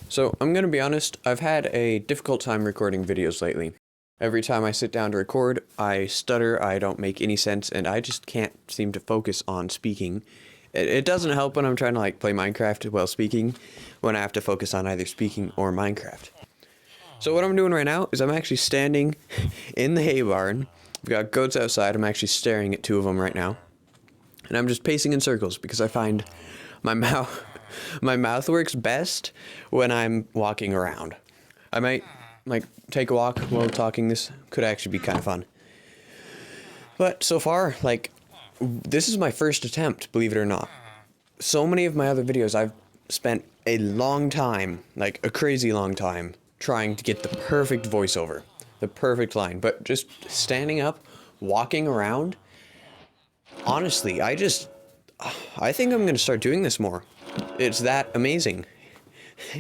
So, I'm gonna be honest, I've had a difficult time recording videos lately. Every time I sit down to record, I stutter, I don't make any sense, and I just can't seem to focus on speaking. It doesn't help when I'm trying to play Minecraft while speaking, when I have to focus on either speaking or Minecraft. So what I'm doing right now is I'm actually standing in the hay barn. We've got goats outside, I'm actually staring at two of them right now. And I'm just pacing in circles because I find my mouth works best when I'm walking around. I might take a walk while talking. This could actually be kind of fun. But so far, this is my first attempt, believe it or not. So many of my other videos I've spent a long time, like a crazy long time, trying to get the perfect voiceover, the perfect line. But just standing up, walking around, honestly, I think I'm gonna start doing this more. It's that amazing.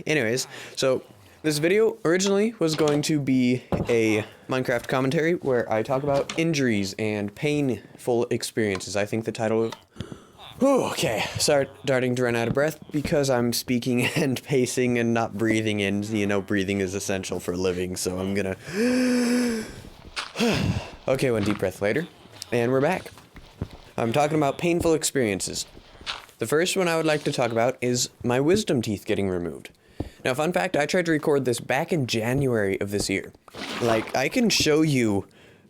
Anyways, so this video originally was going to be a Minecraft commentary where I talk about injuries and painful experiences. I think the title... Okay, starting to run out of breath because I'm speaking and pacing and not breathing in. You know, breathing is essential for living, so I'm gonna... Okay, one deep breath later, and we're back. I'm talking about painful experiences. The first one I would like to talk about is my wisdom teeth getting removed. Now, fun fact, I tried to record this back in January of this year. I can show you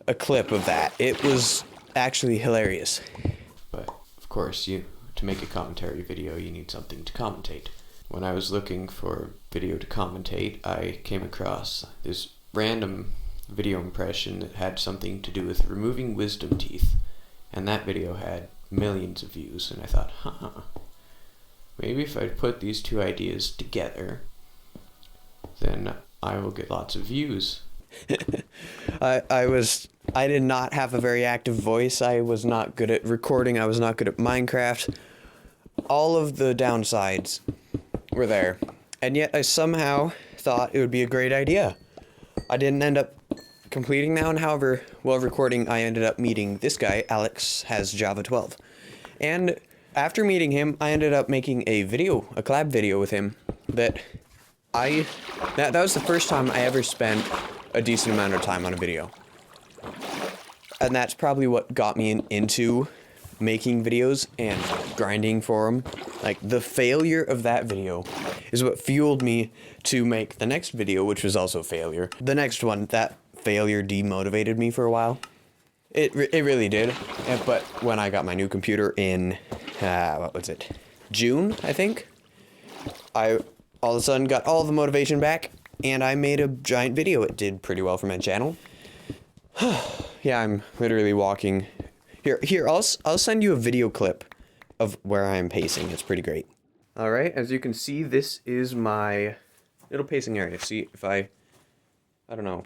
a clip of that. It was actually hilarious. But, of course, to make a commentary video, you need something to commentate. When I was looking for video to commentate, I came across this random video impression that had something to do with removing wisdom teeth. And that video had millions of views, and I thought, maybe if I put these two ideas together, then I will get lots of views. I did not have a very active voice. I was not good at recording. I was not good at Minecraft. All of the downsides were there. And yet I somehow thought it would be a great idea. I didn't end up completing that one. However, while recording, I ended up meeting this guy. Alex has Java 12. And after meeting him, I ended up making a collab video with him that was the first time I ever spent a decent amount of time on a video. And that's probably what got me into making videos and grinding for them. The failure of that video is what fueled me to make the next video, which was also a failure. The next one, that failure demotivated me for a while. It really did. But when I got my new computer in, June, I think? I all of a sudden got all the motivation back, and I made a giant video. It did pretty well for my channel. Yeah, I'm literally walking. Here, I'll send you a video clip of where I'm pacing. It's pretty great. Alright, as you can see, this is my little pacing area. See, if I don't know.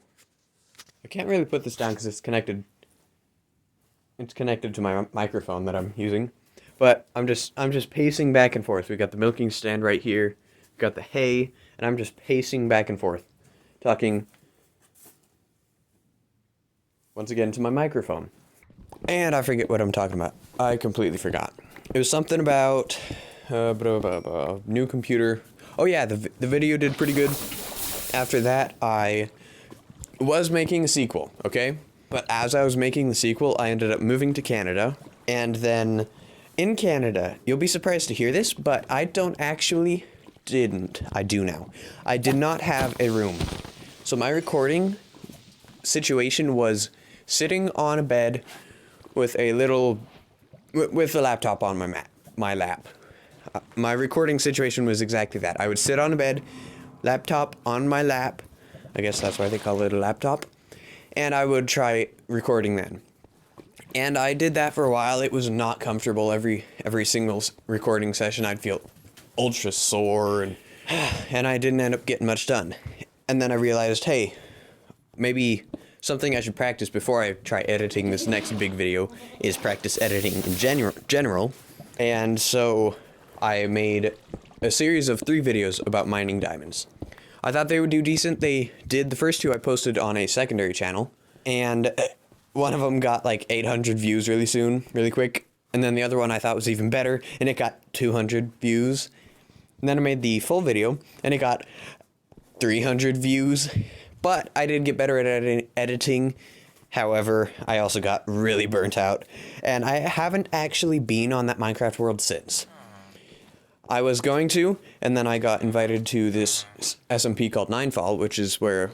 I can't really put this down because it's connected to my microphone that I'm using. But I'm just pacing back and forth. We got the milking stand right here. We got the hay, and I'm just pacing back and forth, talking once again to my microphone. And I forget what I'm talking about. I completely forgot. It was something about new computer. Oh yeah, the video did pretty good. After that, I was making a sequel, okay? But as I was making the sequel, I ended up moving to Canada. And then in Canada, you'll be surprised to hear this, but I do now. I did not have a room. So my recording situation was sitting on a bed with a laptop on my lap. My recording situation was exactly that. I would sit on a bed, laptop on my lap. I guess that's why they call it a laptop. And I would try recording then. And I did that for a while. It was not comfortable. Every single recording session I'd feel ultra sore and I didn't end up getting much done. And then I realized, hey, maybe something I should practice before I try editing this next big video is practice editing in general. And so I made a series of 3 videos about mining diamonds. I thought they would do decent. They did. The first 2 I posted on a secondary channel, and one of them got 800 views really quick. And then the other one I thought was even better, and it got 200 views. And then I made the full video, and it got 300 views. But I did get better at editing. However, I also got really burnt out. And I haven't actually been on that Minecraft world since. I was going to, and then I got invited to this SMP called Ninefall, which is where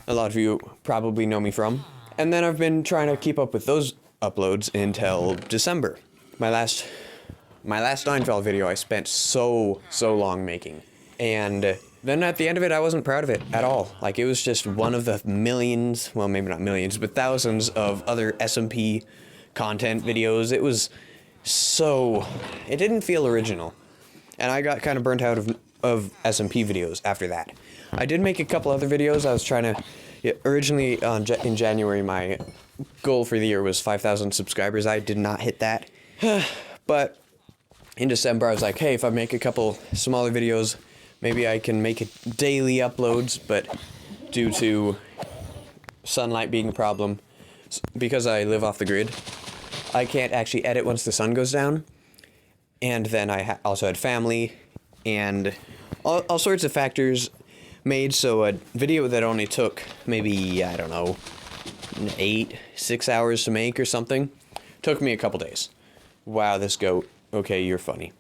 a lot of you probably know me from. And then I've been trying to keep up with those uploads until December. My last Ninefall video I spent so long making. And then at the end of it, I wasn't proud of it at all. Like, it was just one of the millions, well, maybe not millions, but thousands of other SMP content videos. It was it didn't feel original. And I got kind of burnt out of SMP videos after that. I did make a couple other videos. I was trying to, originally in January, my goal for the year was 5,000 subscribers. I did not hit that. But in December, I was like, hey, if I make a couple smaller videos, maybe I can make it daily uploads, but due to sunlight being a problem, because I live off the grid, I can't actually edit once the sun goes down. And then I also had family, and all sorts of factors made so a video that only took maybe, I don't know, 6 hours to make or something, took me a couple days. Wow, this goat. Okay, you're funny.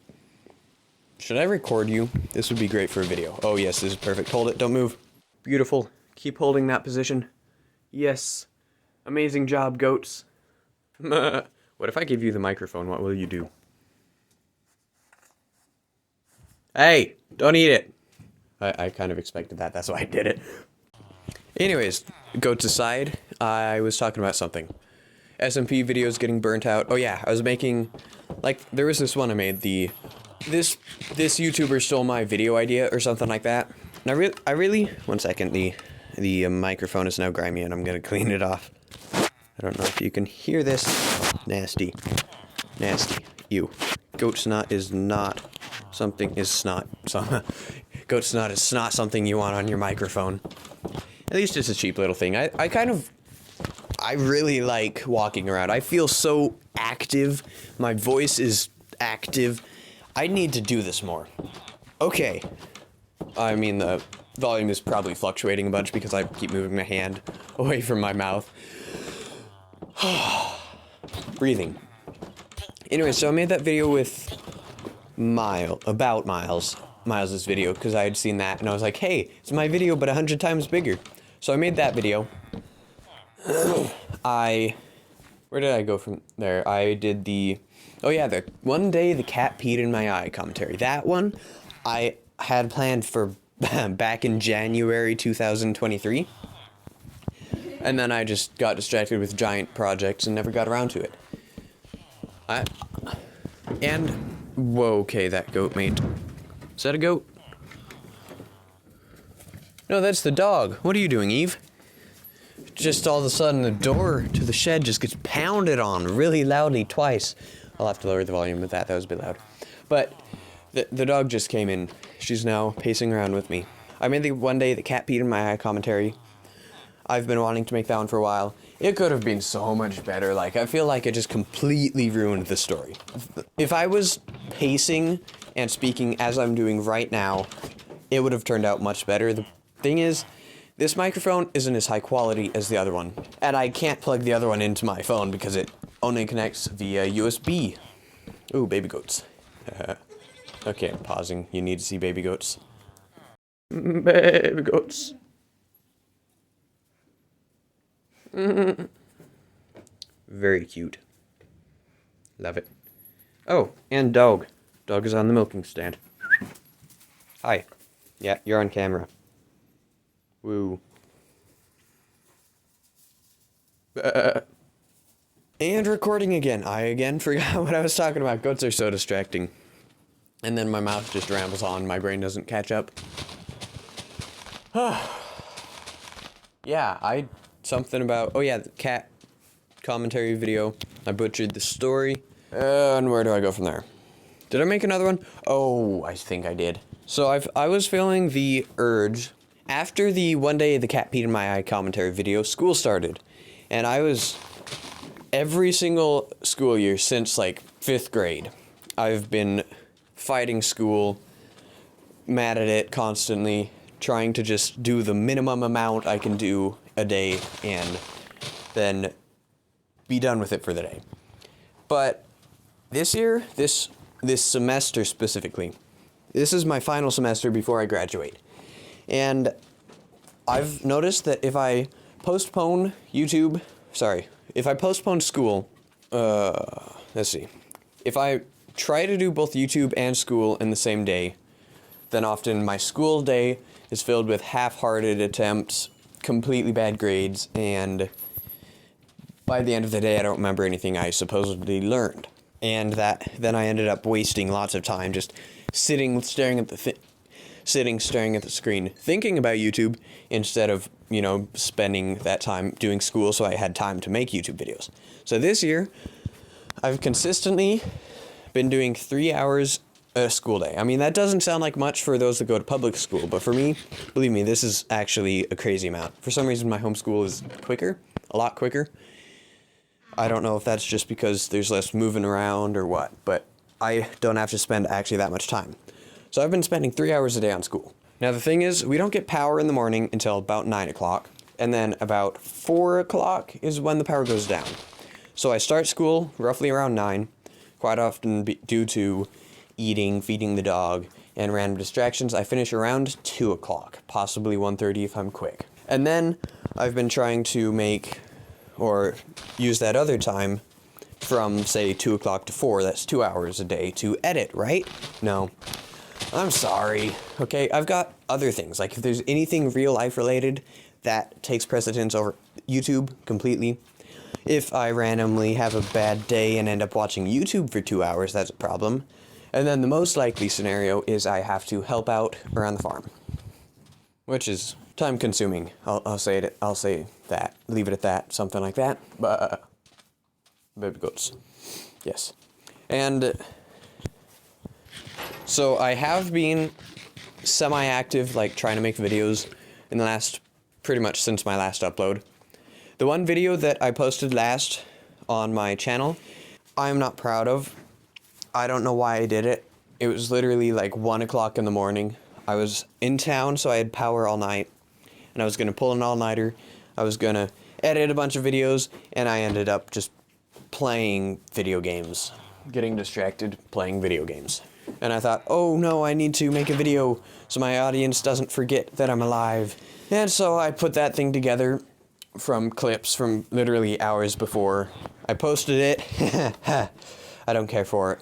Should I record you? This would be great for a video. Oh yes, this is perfect. Hold it, don't move. Beautiful. Keep holding that position. Yes. Amazing job, goats. What if I give you the microphone? What will you do? Hey, don't eat it. I kind of expected that. That's why I did it. Anyways, goats aside, I was talking about something. SMP videos getting burnt out. Oh yeah, I was making, like, there was this one I made, this YouTuber stole my video idea or something like that. And I really, one second, the microphone is now grimy and I'm gonna clean it off. I don't know if you can hear this. Nasty. Nasty. Ew. Goat snot is not something, is snot. Goat snot is not something you want on your microphone. At least it's a cheap little thing. I really like walking around. I feel so active. My voice is active. I need to do this more. Okay. I mean, the volume is probably fluctuating a bunch because I keep moving my hand away from my mouth. Breathing. Anyway, so I made that video with about Miles's video, because I had seen that, and I was like, hey, it's my video, but 100 times bigger. So I made that video. Where did I go from there? I did the one day the cat peed in my eye commentary. That one I had planned for back in January 2023. And then I just got distracted with giant projects and never got around to it. Whoa, okay, that goat, mate. Is that a goat? No, that's the dog. What are you doing, Eve? Just all of a sudden the door to the shed just gets pounded on really loudly twice. I'll have to lower the volume of that. That was a bit loud. But the dog just came in. She's now pacing around with me. I made the one day the cat peed in my eye commentary. I've been wanting to make that one for a while. It could have been so much better. Like, I feel like it just completely ruined the story. If I was pacing and speaking as I'm doing right now, it would have turned out much better. The thing is, this microphone isn't as high quality as the other one. And I can't plug the other one into my phone because it only connects via USB. Ooh, baby goats. Okay, I'm pausing. You need to see baby goats. Baby goats. Very cute. Love it. Oh, and dog. Dog is on the milking stand. Hi. Yeah, you're on camera. Woo. And recording again. I again forgot what I was talking about. Goats are so distracting. And then my mouth just rambles on. My brain doesn't catch up. Yeah, something about, the cat commentary video. I butchered the story. And where do I go from there? Did I make another one? Oh, I think I did. So I was feeling the urge. After the one day the cat peed in my eye commentary video, school started. And I was, every single school year since like 5th grade, I've been fighting school, mad at it constantly, trying to just do the minimum amount I can do a day and then be done with it for the day. But this year, this semester specifically, this is my final semester before I graduate. And I've noticed that if I postpone school, let's see. If I try to do both YouTube and school in the same day, then often my school day is filled with half-hearted attempts, completely bad grades, and by the end of the day I don't remember anything I supposedly learned. And then I ended up wasting lots of time just sitting staring at the screen, thinking about YouTube instead of, spending that time doing school so I had time to make YouTube videos. So this year, I've consistently been doing 3 hours a school day. I mean, that doesn't sound like much for those that go to public school, but for me, believe me, this is actually a crazy amount. For some reason, my homeschool is a lot quicker. I don't know if that's just because there's less moving around or what, but I don't have to spend actually that much time. So I've been spending 3 hours a day on school. Now the thing is, we don't get power in the morning until about 9 o'clock, and then about 4 o'clock is when the power goes down. So I start school roughly around 9, quite often due to eating, feeding the dog, and random distractions. I finish around 2 o'clock, possibly 1:30 if I'm quick. And then I've been trying to make or use that other time from, say, 2 o'clock to 4, that's 2 hours a day, to edit, right? No. I'm sorry. Okay, I've got other things. Like, if there's anything real life related, that takes precedence over YouTube completely. If I randomly have a bad day and end up watching YouTube for 2 hours, that's a problem. And then the most likely scenario is I have to help out around the farm, which is time consuming. I'll say that. Leave it at that. Something like that. Baby goats. Yes. And so I have been semi-active, like trying to make videos in the last, pretty much since my last upload. The one video that I posted last on my channel, I'm not proud of. I don't know why I did it. It was literally like 1 o'clock in the morning. I was in town, so I had power all night, and I was going to pull an all-nighter. I was going to edit a bunch of videos, and I ended up just playing video games, getting distracted, playing video games. And I thought, oh no, I need to make a video so my audience doesn't forget that I'm alive. And so I put that thing together from clips from literally hours before I posted it. I don't care for it.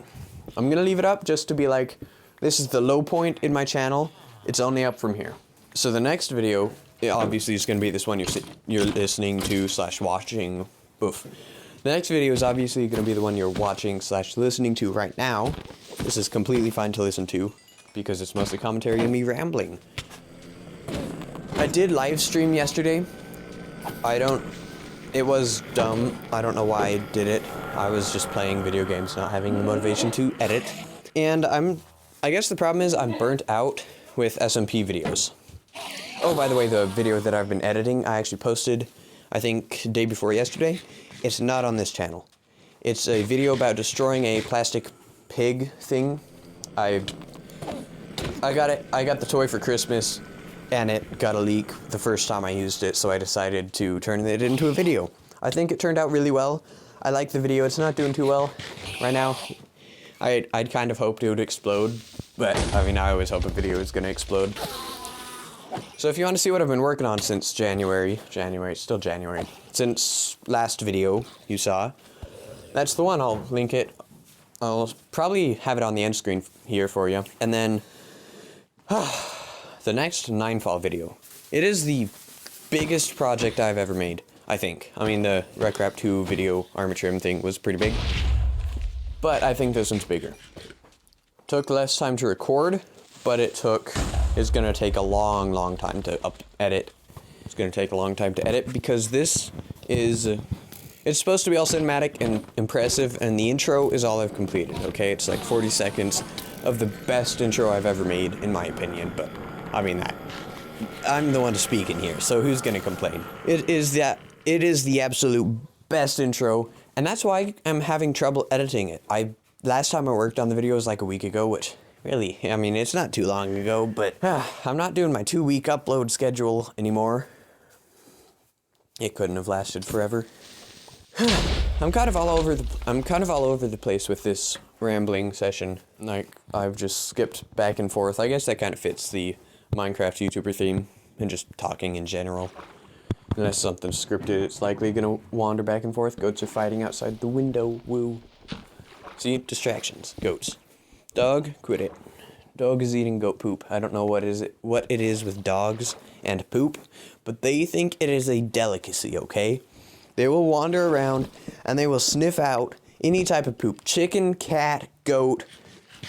I'm gonna leave it up just to be like, this is the low point in my channel. It's only up from here. So the next video, obviously, is gonna be this one you're listening to / watching. Oof. The next video is obviously gonna be the one you're watching / listening to right now. This is completely fine to listen to because it's mostly commentary and me rambling. I did live stream yesterday. It was dumb. I don't know why I did it. I was just playing video games, not having the motivation to edit. And I guess the problem is I'm burnt out with SMP videos. Oh, by the way, the video that I've been editing, I actually posted, I think, day before yesterday. It's not on this channel. It's a video about destroying a plastic pig thing. I got the toy for Christmas, and it got a leak the first time I used it, so I decided to turn it into a video. I think it turned out really well. I like the video. It's not doing too well right now. I'd kind of hoped it would explode, but I mean, I always hope a video is gonna explode. So if you want to see what I've been working on since January, it's still January, since last video you saw, that's the one. I'll link it. I'll probably have it on the end screen here for you. And then the next Ninefall video. It is the biggest project I've ever made, I think. I mean, the Rec Rap 2 video armor trim thing was pretty big, but I think this one's bigger. Took less time to record, but it's gonna take a long time to edit. It's gonna take a long time to edit because this is, it's supposed to be all cinematic and impressive, and the intro is all I've completed, okay? It's like 40 seconds of the best intro I've ever made, in my opinion, but I mean that. I'm the one to speak in here, so who's gonna complain? It is the absolute best intro, and that's why I'm having trouble editing it. Last time I worked on the video was like a week ago, which really, I mean, it's not too long ago, but I'm not doing my 2-week upload schedule anymore. It couldn't have lasted forever. I'm kind of all over the place with this rambling session. Like, I've just skipped back and forth. I guess that kind of fits the Minecraft YouTuber theme and just talking in general. Unless something's scripted, it's likely gonna wander back and forth. Goats are fighting outside the window. Woo. See? Distractions. Goats. Dog, quit it. Dog is eating goat poop. I don't know what it is with dogs and poop, but they think it is a delicacy, okay? They will wander around and they will sniff out any type of poop. Chicken, cat, goat.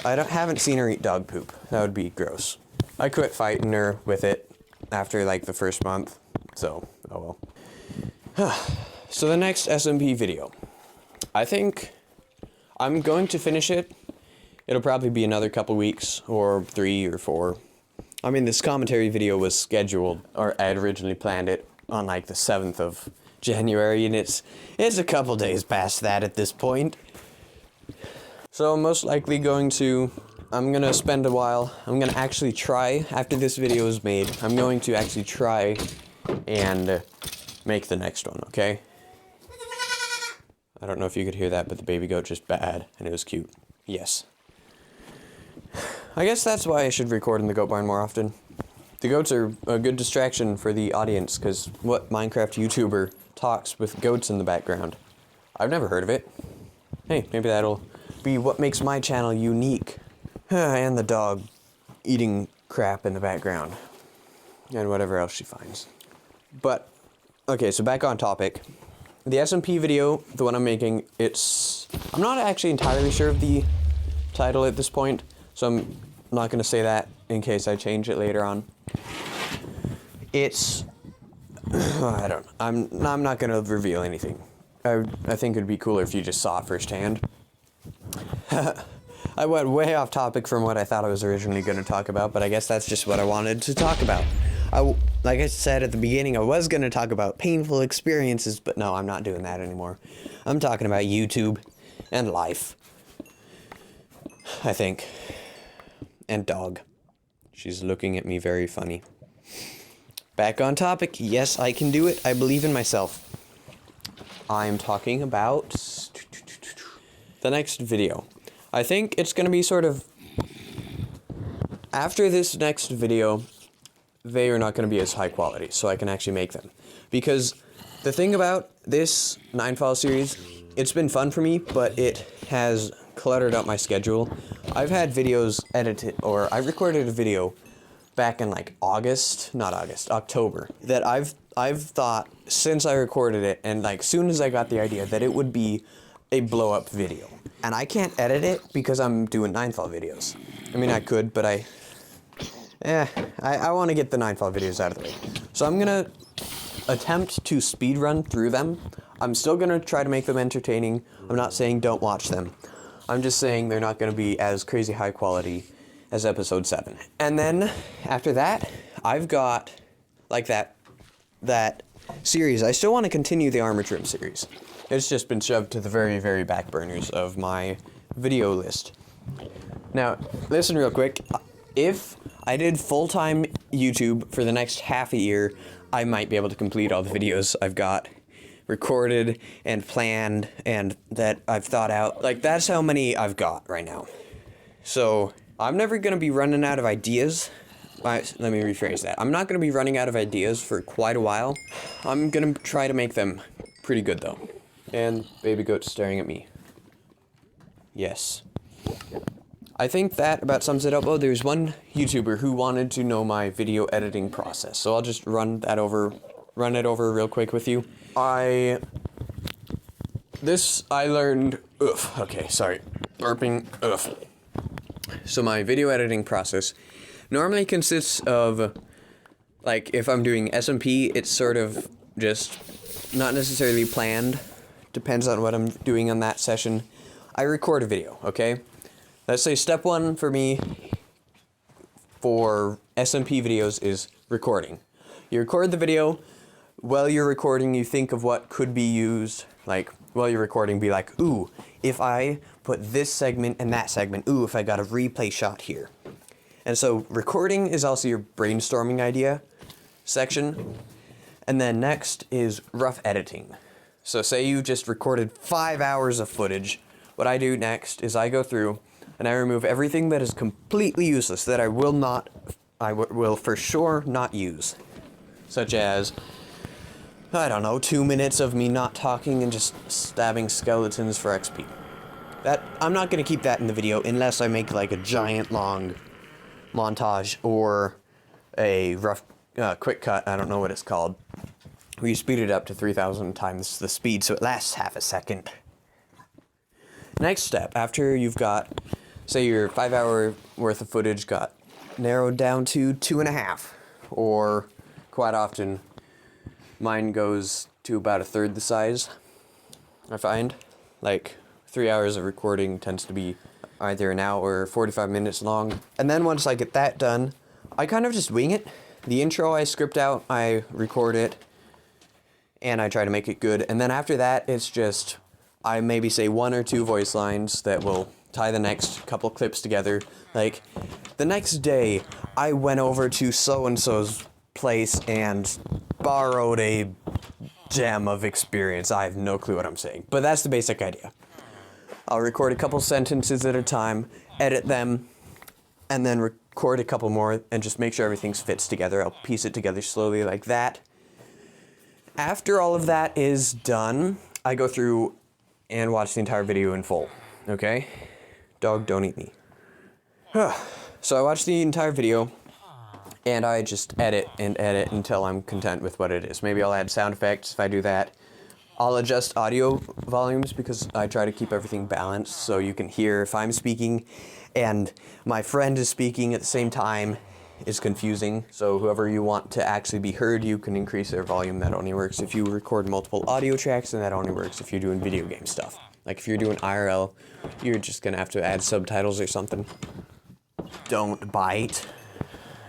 Haven't seen her eat dog poop. That would be gross. I quit fighting her with it after like the first month. So, oh well. So the next SMP video. I think I'm going to finish it. It'll probably be another couple weeks, or 3 or 4. I mean, this commentary video was scheduled, or I had originally planned it on like the 7th of January, and it's a couple days past that at this point. So I'm most likely I'm gonna spend a while. I'm gonna actually try, after this video is made, I'm going to actually try and make the next one, okay? I don't know if you could hear that, but the baby goat just bad, and it was cute. Yes. I guess that's why I should record in the goat barn more often. The goats are a good distraction for the audience, because what Minecraft YouTuber talks with goats in the background? I've never heard of it. Hey, maybe that'll be what makes my channel unique. And the dog eating crap in the background. And whatever else she finds. But, okay, so back on topic. The SMP video, the one I'm making, I'm not actually entirely sure of the title at this point, so I'm not going to say that in case I change it later on. I'm not going to reveal anything. I think it'd be cooler if you just saw it firsthand. I went way off topic from what I thought I was originally going to talk about, but I guess that's just what I wanted to talk about. Like I said at the beginning, I was going to talk about painful experiences, but no, I'm not doing that anymore. I'm talking about YouTube and life. I think. And dog. She's looking at me very funny. Back on topic. Yes, I can do it. I believe in myself. I'm talking about the next video. I think it's going to be sort of... After this next video, they are not going to be as high quality, so I can actually make them. Because the thing about this 9-file series, it's been fun for me, but it has cluttered up my schedule. I've had videos edited, or I recorded a video back in like October, that I've thought since I recorded it, and like soon as I got the idea, that it would be a blow up video. And I can't edit it because I'm doing 9-file videos. I mean, I could, but I want to get the 9-file videos out of the way. So I'm going to attempt to speed run through them. I'm still going to try to make them entertaining. I'm not saying don't watch them. I'm just saying they're not going to be as crazy high quality as episode 7. And then after that, I've got like that series. I still want to continue the armor trim series. It's just been shoved to the very, very back burners of my video list. Now, listen real quick. If I did full-time YouTube for the next half a year, I might be able to complete all the videos I've got recorded and planned and that I've thought out. Like, that's how many I've got right now. So, I'm never going to be running out of ideas. Let me rephrase that. I'm not going to be running out of ideas for quite a while. I'm going to try to make them pretty good, though. And baby goat's staring at me. Yes. I think that about sums it up. Oh, there's one YouTuber who wanted to know my video editing process, so I'll just run it over real quick with you. I learned, okay, sorry, burping, So my video editing process normally consists of, like, if I'm doing SMP, it's sort of just not necessarily planned. Depends on what I'm doing on that session. I record a video, okay? Let's say step 1 for me for SMP videos is recording. You record the video. While you're recording, you think of what could be used, like while you're recording, be like, ooh, if I put this segment and that segment, ooh, if I got a replay shot here. And so recording is also your brainstorming idea section. And then next is rough editing. So say you just recorded 5 hours of footage. What I do next is I go through and I remove everything that is completely useless, that I will for sure not use. Such as, I don't know, 2 minutes of me not talking and just stabbing skeletons for XP. I'm not going to keep that in the video unless I make like a giant long montage or a rough quick cut, I don't know what it's called. We speed it up to 3,000 times the speed so it lasts half a second. Next step, after you've got, say your 5 hour worth of footage got narrowed down to 2.5, or quite often mine goes to about a third the size, I find. Like 3 hours of recording tends to be either an hour or 45 minutes long. And then once I get that done, I kind of just wing it. The intro I script out, I record it, and I try to make it good. And then after that, it's just, I maybe say 1 or 2 voice lines that will tie the next couple clips together. Like, the next day, I went over to so-and-so's place and borrowed a gem of experience. I have no clue what I'm saying, but that's the basic idea. I'll record a couple sentences at a time, edit them, and then record a couple more and just make sure everything fits together. I'll piece it together slowly like that. After all of that is done, I go through and watch the entire video in full. Okay? Dog, don't eat me. So I watch the entire video, and I just edit and edit until I'm content with what it is. Maybe I'll add sound effects if I do that. I'll adjust audio volumes because I try to keep everything balanced so you can hear if I'm speaking and my friend is speaking at the same time. Is confusing. So whoever you want to actually be heard, you can increase their volume. That only works if you record multiple audio tracks, and that only works if you're doing video game stuff. Like if you're doing IRL, you're just gonna have to add subtitles or something. Don't bite.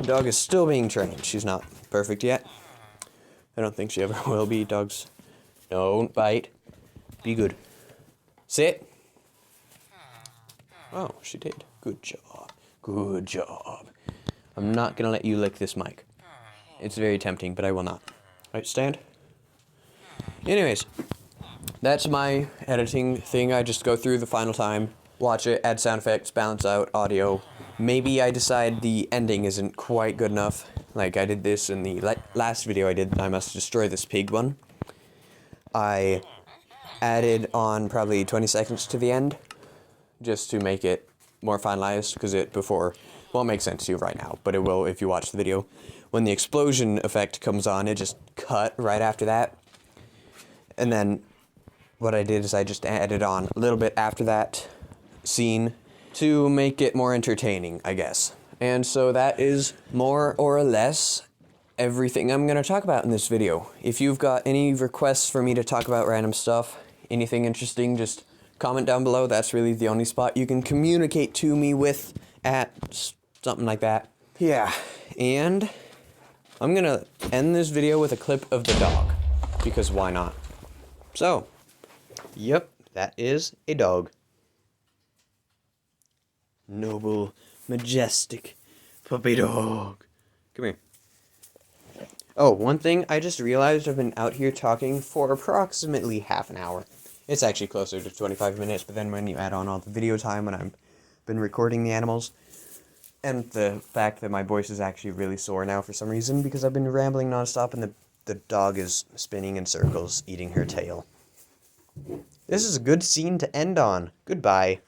The dog is still being trained. She's not perfect yet. I don't think she ever will be. Dogs don't bite. Be good. Sit. Oh, she did. Good job. Good job. I'm not gonna let you lick this mic. It's very tempting, but I will not. Right, stand. Anyways, that's my editing thing. I just go through the final time, watch it, add sound effects, balance out audio. Maybe I decide the ending isn't quite good enough. Like I did this in the last video I did, I Must Destroy This Pig one. I added on probably 20 seconds to the end, just to make it more finalized, because it before won't make sense to you right now, but it will if you watch the video. When the explosion effect comes on, it just cut right after that. And then what I did is I just added on a little bit after that scene to make it more entertaining, I guess. And so that is more or less everything I'm going to talk about in this video. If you've got any requests for me to talk about random stuff, anything interesting, just comment down below. That's really the only spot you can communicate to me with at something like that. Yeah, and I'm going to end this video with a clip of the dog, because why not? So, yep, that is a dog. Noble, majestic puppy dog. Come here. Oh, one thing, I just realized I've been out here talking for approximately half an hour. It's actually closer to 25 minutes, but then when you add on all the video time when I've been recording the animals, and the fact that my voice is actually really sore now for some reason, because I've been rambling nonstop and the dog is spinning in circles, eating her tail. This is a good scene to end on. Goodbye.